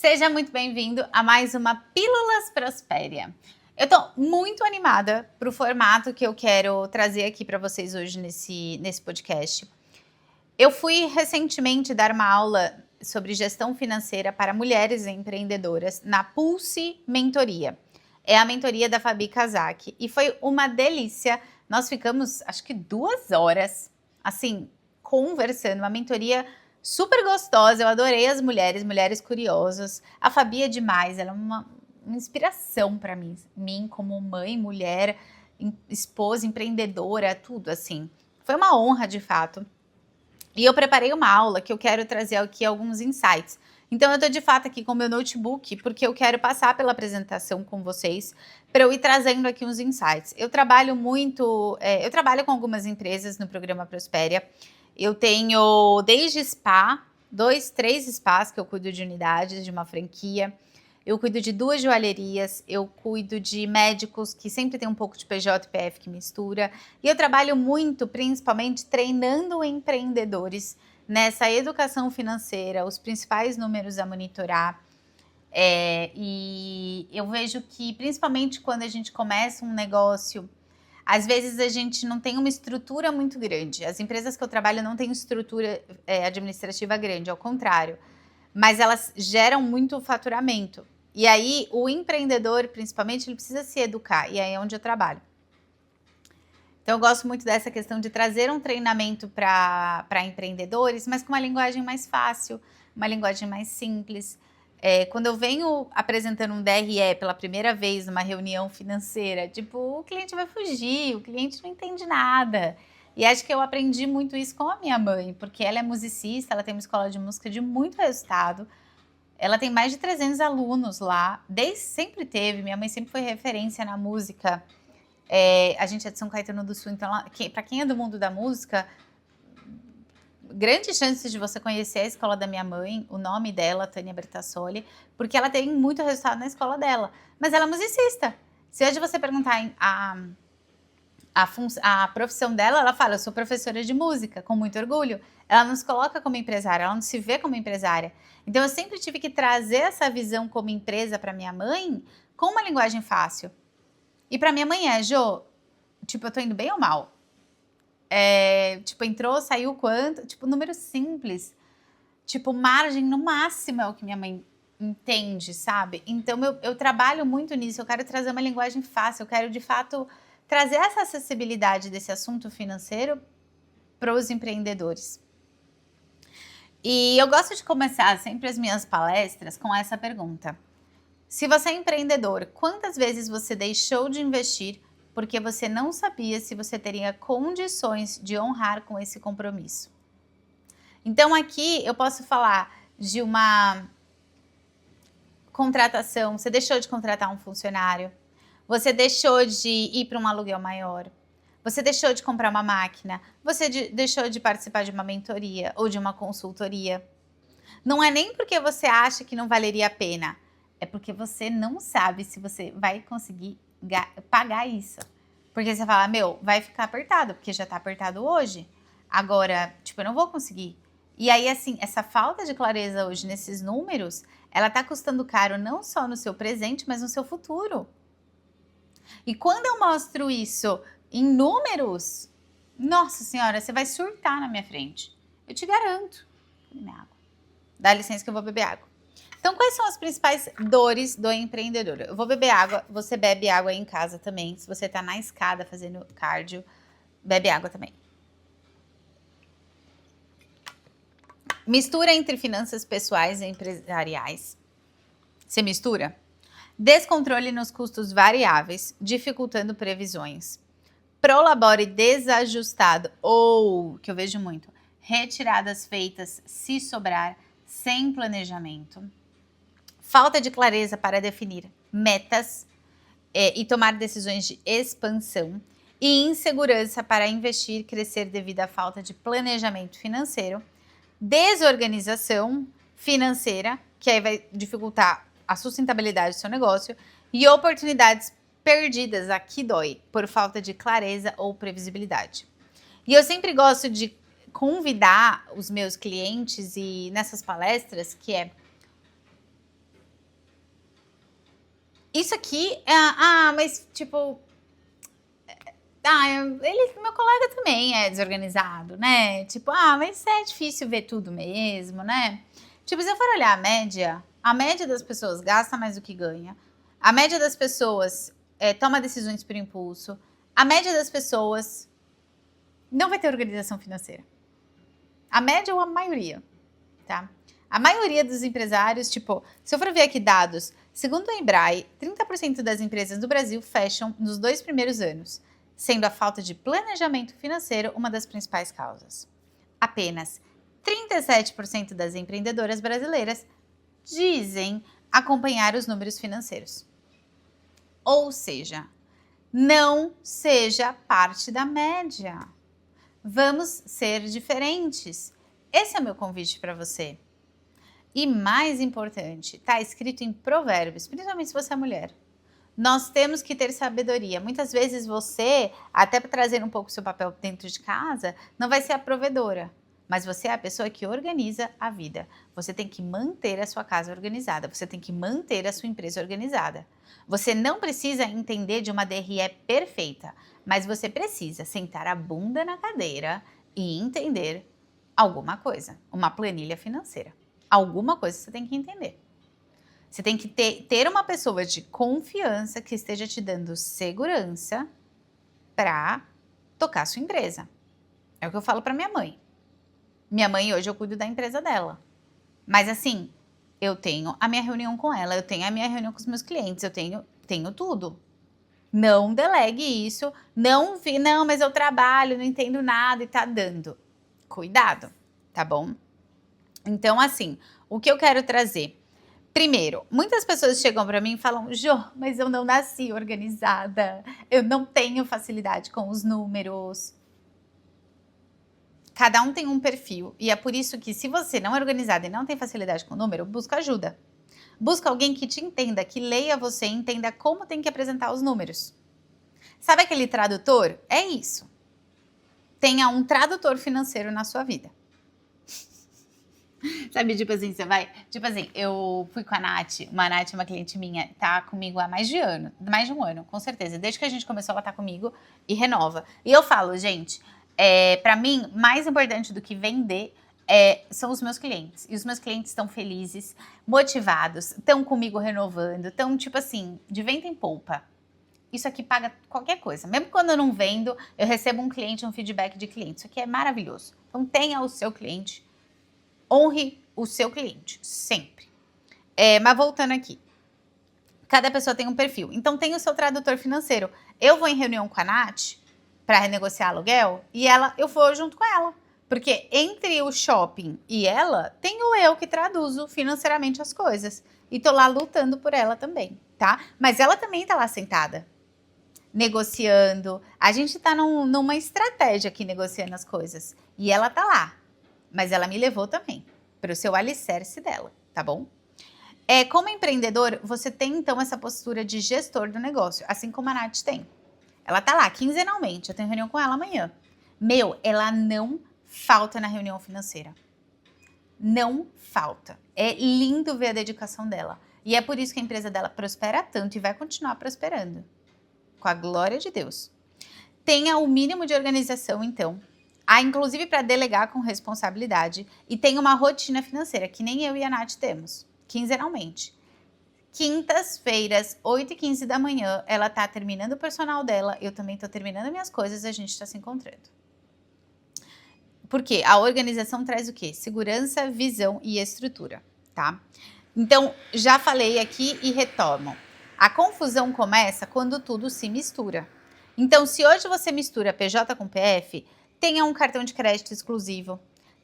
Seja muito bem-vindo a mais uma Pílulas Prospéria. Eu tô muito animada pro formato que eu quero trazer aqui para vocês hoje nesse podcast. Eu fui recentemente dar uma aula sobre gestão financeira para mulheres empreendedoras na Pulse Mentoria. É a mentoria da Fabi Kazak e foi uma delícia. Nós ficamos, acho que 2 horas, assim, conversando, uma mentoria super gostosa. Eu adorei as mulheres curiosas. A Fabi é demais, ela é uma inspiração para mim como mãe, mulher, esposa, empreendedora, tudo assim. Foi uma honra, de fato. E eu preparei uma aula que eu quero trazer aqui alguns insights. Então eu tô de fato aqui com o meu notebook, porque eu quero passar pela apresentação com vocês, para eu ir trazendo aqui uns insights. Eu trabalho com algumas empresas no programa Prospéria. Eu tenho desde spa, 2, 3 spas que eu cuido de unidades de uma franquia. Eu cuido de 2 joalherias, eu cuido de médicos que sempre tem um pouco de PJ e PF que mistura. E eu trabalho muito, principalmente, treinando empreendedores nessa educação financeira, os principais números a monitorar. E eu vejo que, principalmente quando a gente começa um negócio, às vezes a gente não tem uma estrutura muito grande. As empresas que eu trabalho não têm estrutura administrativa grande, ao contrário. Mas elas geram muito faturamento. E aí, o empreendedor, principalmente, ele precisa se educar. E aí é onde eu trabalho. Então, eu gosto muito dessa questão de trazer um treinamento para empreendedores, mas com uma linguagem mais fácil, uma linguagem mais simples. Quando eu venho apresentando um DRE pela primeira vez numa reunião financeira, tipo, o cliente vai fugir, o cliente não entende nada. E acho que eu aprendi muito isso com a minha mãe, porque ela é musicista, ela tem uma escola de música de muito resultado. Ela tem mais de 300 alunos lá, sempre teve, minha mãe sempre foi referência na música. A gente é de São Caetano do Sul, então para quem é do mundo da música, grandes chances de você conhecer a escola da minha mãe, o nome dela, Tânia Bertassoli, porque ela tem muito resultado na escola dela. Mas ela é musicista. Se hoje você perguntar a profissão dela, ela fala, eu sou professora de música, com muito orgulho. Ela não se coloca como empresária, ela não se vê como empresária. Então, eu sempre tive que trazer essa visão como empresa para minha mãe com uma linguagem fácil. E para minha mãe Jô, tipo, eu tô indo bem ou mal? Tipo, entrou, saiu quanto? Tipo, número simples. Tipo, margem no máximo é o que minha mãe entende, sabe? Então, eu trabalho muito nisso, eu quero trazer uma linguagem fácil, eu quero, de fato, trazer essa acessibilidade desse assunto financeiro para os empreendedores. E eu gosto de começar sempre as minhas palestras com essa pergunta. Se você é empreendedor, quantas vezes você deixou de investir porque você não sabia se você teria condições de honrar com esse compromisso? Então aqui eu posso falar de uma contratação, você deixou de contratar um funcionário, você deixou de ir para um aluguel maior, você deixou de comprar uma máquina, você deixou de participar de uma mentoria ou de uma consultoria. Não é nem porque você acha que não valeria a pena, é porque você não sabe se você vai conseguir pagar isso. Porque você fala, vai ficar apertado, porque já tá apertado hoje. Agora, tipo, eu não vou conseguir. E aí, assim, essa falta de clareza hoje nesses números, ela tá custando caro não só no seu presente, mas no seu futuro. E quando eu mostro isso em números, nossa senhora, você vai surtar na minha frente. Eu te garanto. Minha água. Dá licença que eu vou beber água. Então, quais são as principais dores do empreendedor? Eu vou beber água, você bebe água aí em casa também. Se você tá na escada fazendo cardio, bebe água também. Mistura entre finanças pessoais e empresariais. Você mistura? Descontrole nos custos variáveis, dificultando previsões. Prolabore desajustado ou, que eu vejo muito, retiradas feitas se sobrar, sem planejamento. Falta de clareza para definir metas e tomar decisões de expansão. E insegurança para investir e crescer devido à falta de planejamento financeiro. Desorganização financeira, que aí vai dificultar a sustentabilidade do seu negócio. E oportunidades perdidas, aqui dói, por falta de clareza ou previsibilidade. E eu sempre gosto de convidar os meus clientes e nessas palestras, que é Isso aqui, mas tipo, meu colega também é desorganizado, né? Tipo, mas é difícil ver tudo mesmo, né? Tipo, se eu for olhar a média das pessoas gasta mais do que ganha. A média das pessoas toma decisões por impulso. A média das pessoas não vai ter organização financeira. A média ou a maioria, tá? A maioria dos empresários, tipo, se eu for ver aqui dados, segundo a Embraer, 30% das empresas do Brasil fecham nos 2 primeiros anos, sendo a falta de planejamento financeiro uma das principais causas. Apenas 37% das empreendedoras brasileiras dizem acompanhar os números financeiros. Ou seja, não seja parte da média. Vamos ser diferentes. Esse é o meu convite para você. E mais importante, está escrito em Provérbios, principalmente se você é mulher. Nós temos que ter sabedoria. Muitas vezes você, até para trazer um pouco o seu papel dentro de casa, não vai ser a provedora, mas você é a pessoa que organiza a vida. Você tem que manter a sua casa organizada, você tem que manter a sua empresa organizada. Você não precisa entender de uma DRE perfeita, mas você precisa sentar a bunda na cadeira e entender alguma coisa, uma planilha financeira. Alguma coisa você tem que entender. Você tem que ter uma pessoa de confiança que esteja te dando segurança para tocar a sua empresa. É o que eu falo para minha mãe. Minha mãe, hoje eu cuido da empresa dela. Mas assim, eu tenho a minha reunião com ela, eu tenho a minha reunião com os meus clientes, eu tenho tudo. Não delegue isso, não, mas eu trabalho, não entendo nada e tá dando. Cuidado, tá bom? Então, assim, o que eu quero trazer? Primeiro, muitas pessoas chegam para mim e falam, Jô, mas eu não nasci organizada, eu não tenho facilidade com os números. Cada um tem um perfil e é por isso que se você não é organizada e não tem facilidade com o número, busca ajuda. Busca alguém que te entenda, que leia você e entenda como tem que apresentar os números. Sabe aquele tradutor? É isso. Tenha um tradutor financeiro na sua vida. Sabe, tipo assim, você vai... Tipo assim, eu fui com a Nath, uma cliente minha, tá comigo há mais de um ano, com certeza. Desde que a gente começou, ela tá comigo e renova. E eu falo, gente, pra mim, mais importante do que vender são os meus clientes. E os meus clientes estão felizes, motivados, estão comigo renovando, estão, tipo assim, de vento em polpa. Isso aqui paga qualquer coisa. Mesmo quando eu não vendo, eu recebo um feedback de cliente. Isso aqui é maravilhoso. Então, tenha o seu cliente. Honre o seu cliente, sempre. Mas voltando aqui. Cada pessoa tem um perfil. Então, tem o seu tradutor financeiro. Eu vou em reunião com a Nath para renegociar aluguel e eu vou junto com ela. Porque entre o shopping e ela, tenho eu que traduzo financeiramente as coisas. E tô lá lutando por ela também, tá? Mas ela também tá lá sentada, negociando. A gente tá numa estratégia aqui negociando as coisas. E ela tá lá. Mas ela me levou também para o seu alicerce dela, tá bom? Como empreendedor, você tem então essa postura de gestor do negócio, assim como a Nath tem. Ela tá lá quinzenalmente, eu tenho reunião com ela amanhã. Ela não falta na reunião financeira. Não falta. É lindo ver a dedicação dela. E é por isso que a empresa dela prospera tanto e vai continuar prosperando. Com a glória de Deus. Tenha o mínimo de organização, então. Inclusive para delegar com responsabilidade. E tem uma rotina financeira, que nem eu e a Nath temos, quinzenalmente. Quintas-feiras, 8h15 da manhã, ela tá terminando o personal dela, eu também tô terminando minhas coisas, a gente tá se encontrando. Porque a organização traz o quê? Segurança, visão e estrutura, tá? Então, já falei aqui e retomo. A confusão começa quando tudo se mistura. Então, se hoje você mistura PJ com PF, tenha um cartão de crédito exclusivo,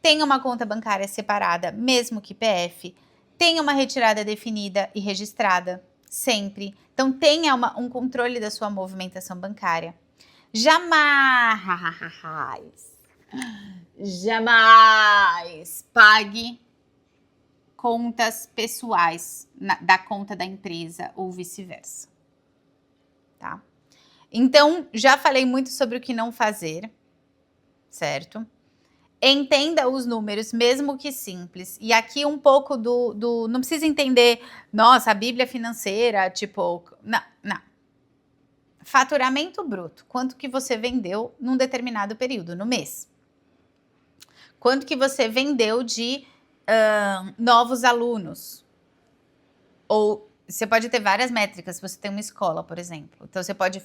tenha uma conta bancária separada, mesmo que PF, tenha uma retirada definida e registrada, sempre. Então, tenha um controle da sua movimentação bancária. Jamais pague contas pessoais da conta da empresa ou vice-versa, tá? Então, já falei muito sobre o que não fazer, certo? Entenda os números, mesmo que simples. E aqui um pouco não precisa entender, nossa, a Bíblia financeira, tipo, não, não. Faturamento bruto, quanto que você vendeu num determinado período, no mês. Quanto que você vendeu de novos alunos. Ou você pode ter várias métricas, se você tem uma escola, por exemplo. Então, você pode...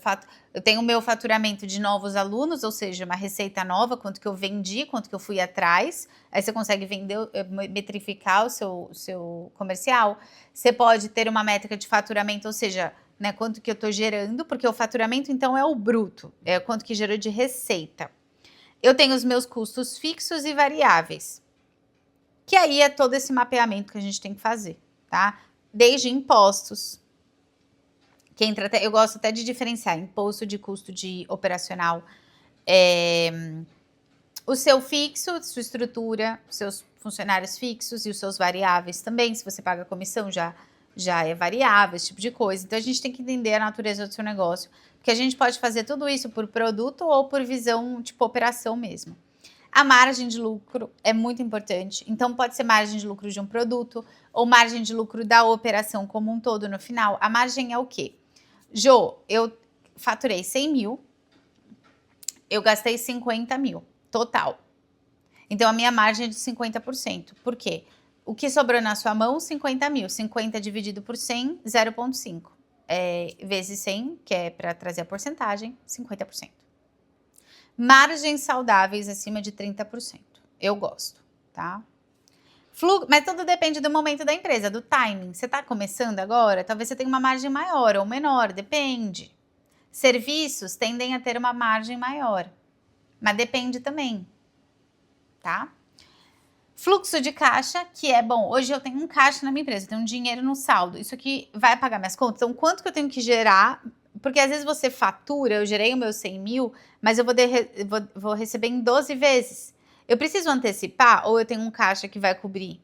Eu tenho o meu faturamento de novos alunos, ou seja, uma receita nova, quanto que eu vendi, quanto que eu fui atrás. Aí você consegue vender, metrificar o seu comercial. Você pode ter uma métrica de faturamento, ou seja, né, quanto que eu estou gerando, porque o faturamento, então, é o bruto. É quanto que gerou de receita. Eu tenho os meus custos fixos e variáveis. Que aí é todo esse mapeamento que a gente tem que fazer, tá? Desde impostos, que entra até, eu gosto até de diferenciar imposto de custo de operacional, o seu fixo, sua estrutura, seus funcionários fixos e os seus variáveis também, se você paga comissão já é variável, esse tipo de coisa. Então a gente tem que entender a natureza do seu negócio, porque a gente pode fazer tudo isso por produto ou por visão, tipo operação mesmo. A margem de lucro é muito importante, então pode ser margem de lucro de um produto ou margem de lucro da operação como um todo no final. A margem é o quê? Jô, eu faturei 100 mil, eu gastei 50 mil, total. Então a minha margem é de 50%. Por quê? O que sobrou na sua mão, 50 mil. 50 dividido por 100, 0,5. Vezes 100, que é para trazer a porcentagem, 50%. Margens saudáveis acima de 30%. Eu gosto, tá? Mas tudo depende do momento da empresa, do timing. Você está começando agora? Talvez você tenha uma margem maior ou menor, depende. Serviços tendem a ter uma margem maior, mas depende também, tá? Fluxo de caixa, que é bom. Hoje eu tenho um caixa na minha empresa, eu tenho um dinheiro no saldo. Isso aqui vai pagar minhas contas. Então, quanto que eu tenho que gerar? Porque às vezes você fatura, eu gerei o meu 100 mil, mas eu vou receber em 12 vezes. Eu preciso antecipar ou eu tenho um caixa que vai cobrir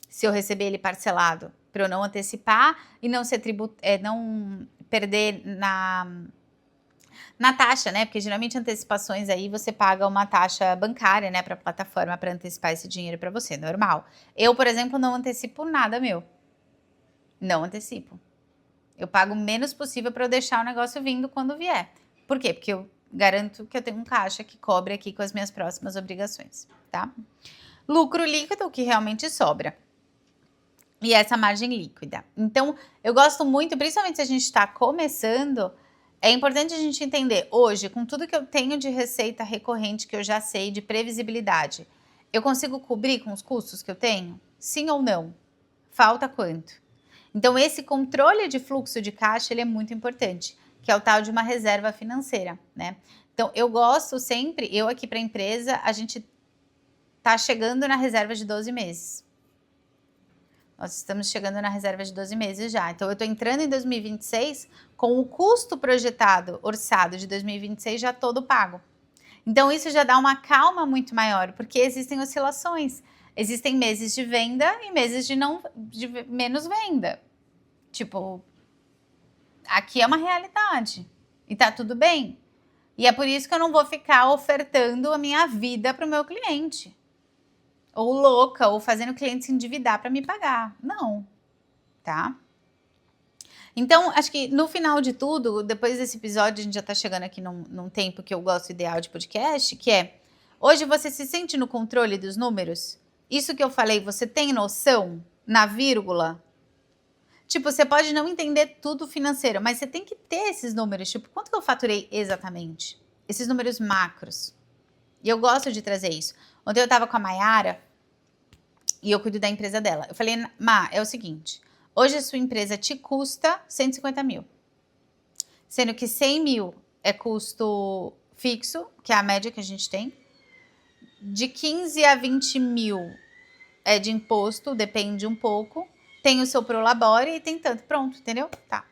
se eu receber ele parcelado? Para eu não antecipar e não ser não perder na taxa, né? Porque geralmente antecipações aí você paga uma taxa bancária, né, para a plataforma para antecipar esse dinheiro para você, normal. Eu, por exemplo, não antecipo nada meu. Não antecipo. Eu pago o menos possível para eu deixar o negócio vindo quando vier. Por quê? Porque eu garanto que eu tenho um caixa que cobre aqui com as minhas próximas obrigações, tá? Lucro líquido, o que realmente sobra. E essa margem líquida. Então, eu gosto muito, principalmente se a gente está começando, é importante a gente entender hoje, com tudo que eu tenho de receita recorrente, que eu já sei, de previsibilidade, eu consigo cobrir com os custos que eu tenho? Sim ou não? Falta quanto? Então, esse controle de fluxo de caixa, ele é muito importante, que é o tal de uma reserva financeira, né? Então, eu gosto sempre, eu aqui para a empresa, a gente tá chegando na reserva de 12 meses. Nós estamos chegando na reserva de 12 meses já. Então, eu estou entrando em 2026 com o custo projetado, orçado de 2026 já todo pago. Então, isso já dá uma calma muito maior, porque existem oscilações. Existem meses de venda e meses de menos venda. Tipo, aqui é uma realidade. E tá tudo bem. E é por isso que eu não vou ficar ofertando a minha vida para o meu cliente. Ou louca, ou fazendo o cliente se endividar para me pagar. Não, tá? Então, acho que no final de tudo, depois desse episódio, a gente já tá chegando aqui num tempo que eu gosto ideal de podcast, que é, hoje você se sente no controle dos números? Isso que eu falei, você tem noção na vírgula? Tipo, você pode não entender tudo financeiro, mas você tem que ter esses números, tipo, quanto que eu faturei exatamente? Esses números macros. E eu gosto de trazer isso. Ontem eu tava com a Mayara e eu cuido da empresa dela. Eu falei, Ma, é o seguinte, hoje a sua empresa te custa 150 mil. Sendo que 100 mil é custo fixo, que é a média que a gente tem. De 15 a 20 mil é de imposto, depende um pouco. Tem o seu Prolabore e tem tanto. Pronto, entendeu? Tá.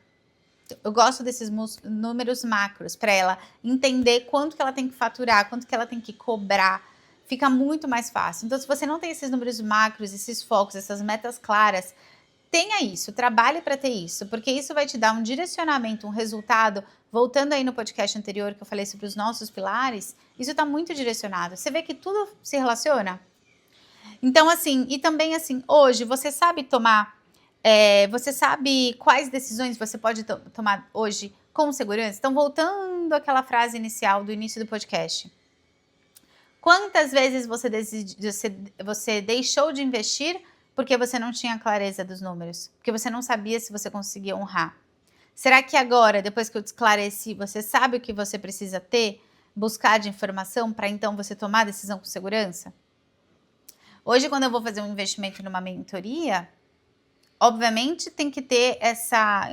Eu gosto desses números macros para ela entender quanto que ela tem que faturar, quanto que ela tem que cobrar. Fica muito mais fácil. Então, se você não tem esses números macros, esses focos, essas metas claras, tenha isso, trabalhe para ter isso, porque isso vai te dar um direcionamento, um resultado. Voltando aí no podcast anterior que eu falei sobre os nossos pilares, isso está muito direcionado. Você vê que tudo se relaciona? Então, assim, e também assim, hoje você sabe tomar, você sabe quais decisões você pode tomar hoje com segurança? Então, voltando àquela frase inicial do início do podcast. Quantas vezes você deixou de investir porque você não tinha clareza dos números? Porque você não sabia se você conseguia honrar? Será que agora, depois que eu te esclareci, você sabe o que você precisa ter, buscar de informação para então você tomar a decisão com segurança? Hoje, quando eu vou fazer um investimento numa mentoria, obviamente tem que ter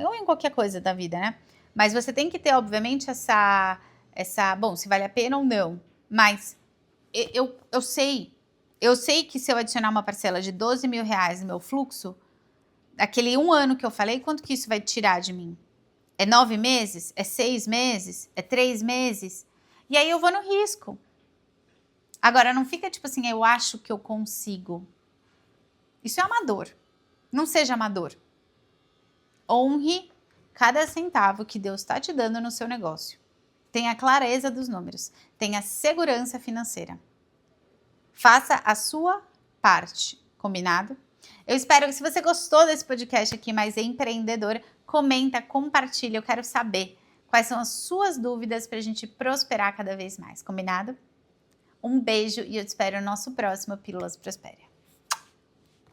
ou em qualquer coisa da vida, né? Mas você tem que ter, obviamente, bom, se vale a pena ou não. Mas eu sei que se eu adicionar uma parcela de 12 mil reais no meu fluxo, aquele 1 ano que eu falei, quanto que isso vai tirar de mim? É 9 meses? É 6 meses? É 3 meses? E aí eu vou no risco. Agora, não fica tipo assim, eu acho que eu consigo. Isso é amador. Não seja amador. Honre cada centavo que Deus está te dando no seu negócio. Tenha clareza dos números. Tenha segurança financeira. Faça a sua parte. Combinado? Eu espero que, se você gostou desse podcast aqui mais empreendedor, comenta, compartilha. Eu quero saber quais são as suas dúvidas para a gente prosperar cada vez mais. Combinado? Um beijo e eu te espero no nosso próximo Pílulas Prospera.